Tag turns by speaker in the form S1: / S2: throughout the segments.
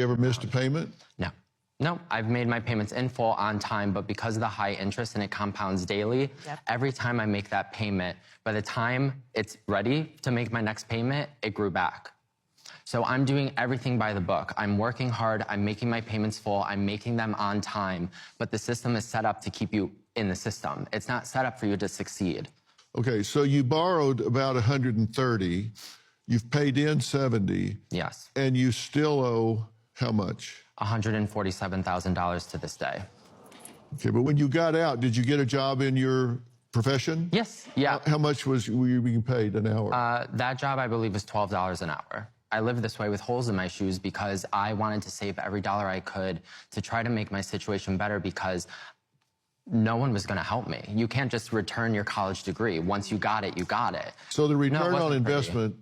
S1: You ever missed a payment?
S2: No. No, I've made my payments in full on time, but because of the high interest and it compounds daily, every time I make that payment, by the time it's ready to make my next payment, it grew back. So I'm doing everything by the book. I'm working hard, I'm making my payments full, I'm making them on time, but the system is set up to keep you in the system. It's not set up for you to succeed.
S1: Okay, so you borrowed about 130, you've paid in 70.
S2: Yes.
S1: And you still owe how much?
S2: $147,000 to this day.
S1: Okay, but when you got out, did you get a job in your profession?
S2: Yes, yeah.
S1: How much were you being paid an hour?
S2: That job, I believe, was $12 an hour. I lived this way with holes in my shoes because I wanted to save every dollar I could to try to make my situation better because no one was going to help me. You can't just return your college degree. Once you got it, you got it.
S1: So the return on investment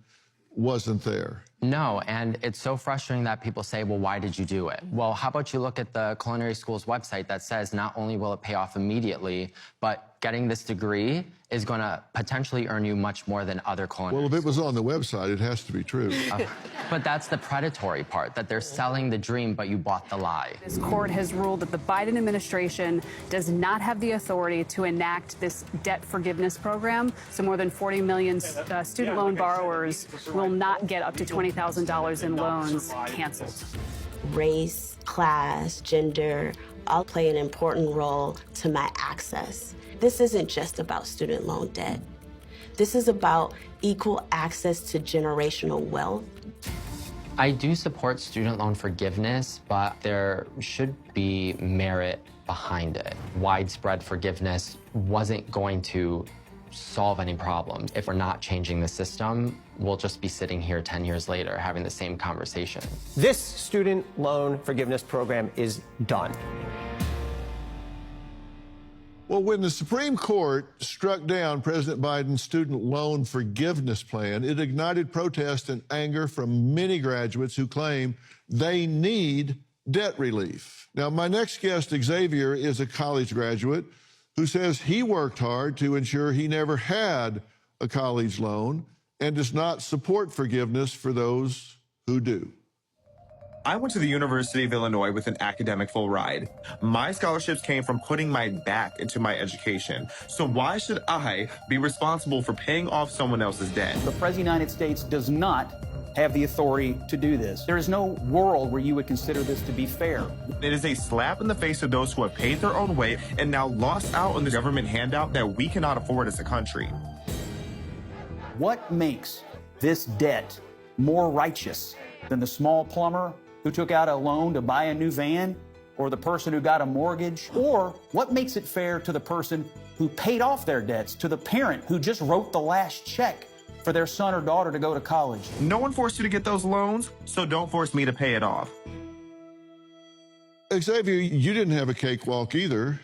S1: wasn't there.
S2: No, and it's so frustrating that people say, well, why did you do it? Well, how about you look at the culinary school's website that says not only will it pay off immediately, but getting this degree is going to potentially earn you much more than other culinary
S1: Well, if it was on the website, it has to be true.
S2: But that's the predatory part, that they're selling the dream, but you bought the lie.
S3: This court has ruled that the Biden administration does not have the authority to enact this debt forgiveness program. So more than 40 million student loan borrowers will not get up to $20,000 in loans canceled.
S4: Race, class, gender all play an important role to my access. This isn't just about student loan debt. This is about equal access to generational wealth.
S2: I do support student loan forgiveness, but there should be merit behind it. Widespread forgiveness wasn't going to solve any problems. If we're not changing the system, we'll just be sitting here 10 years later having the same conversation.
S5: This student loan forgiveness program is done.
S1: Well, when the Supreme Court struck down President Biden's student loan forgiveness plan, it ignited protest and anger from many graduates who claim they need debt relief. Now, my next guest, Xavier, is a college graduate who says he worked hard to ensure he never had a college loan and does not support forgiveness for those who do.
S6: I went to the University of Illinois with an academic full ride. My scholarships came from putting my back into my education. So why should I be responsible for paying off someone else's debt?
S7: The President of the United States does not have the authority to do this. There is no world where you would consider this to be fair.
S6: It is a slap in the face of those who have paid their own way and now lost out on the government handout that we cannot afford as a country.
S7: What makes this debt more righteous than the small plumber who took out a loan to buy a new van, or the person who got a mortgage? Or what makes it fair to the person who paid off their debts, to the parent who just wrote the last check for their son or daughter to go to college?
S6: No one forced you to get those loans, so don't force me to pay it off.
S1: Xavier, you didn't have a cakewalk either.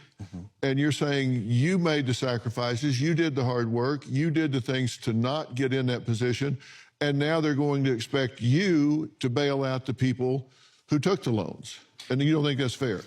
S1: And you're saying you made the sacrifices, you did the hard work, you did the things to not get in that position, and now they're going to expect you to bail out the people who took the loans. And you don't think that's fair?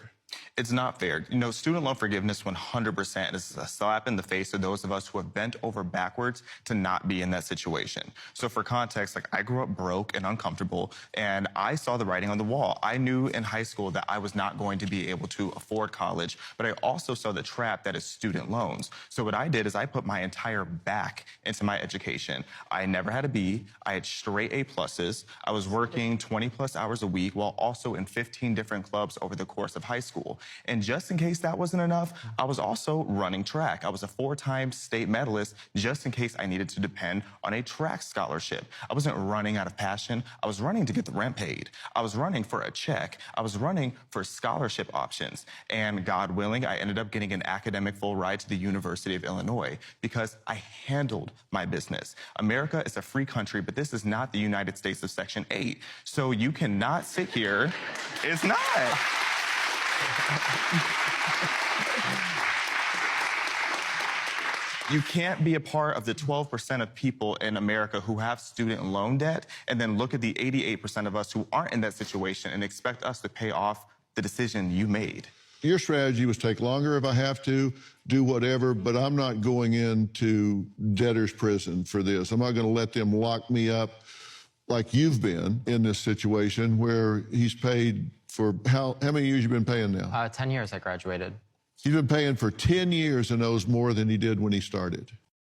S6: It's not fair. You know, student loan forgiveness 100% is a slap in the face of those of us who have bent over backwards to not be in that situation. So for context, like, I grew up broke and uncomfortable, and I saw the writing on the wall. I knew in high school that I was not going to be able to afford college, but I also saw the trap that is student loans. So what I did is I put my entire back into my education. I never had a B. I had straight A pluses. I was working 20 plus hours a week while also in 15 different clubs over the course of high school. And just in case that wasn't enough, I was also running track. I was a 4-time state medalist just in case I needed to depend on a track scholarship. I wasn't running out of passion. I was running to get the rent paid. I was running for a check. I was running for scholarship options. And God willing, I ended up getting an academic full ride to the University of Illinois because I handled my business. America is a free country, but this is not the United States of Section 8. So you cannot sit here. It's not. You can't be a part of the 12% of people in America who have student loan debt and then look at the 88% of us who aren't in that situation and expect us to pay off the decision you made.
S1: Your strategy was take longer if I have to, do whatever, but I'm not going into debtor's prison for this. I'm not going to let them lock me up like you've been in this situation where he's paid for how many years you been paying now?
S2: 10 years I graduated.
S1: He's been paying for 10 years and owes more than he did when he started.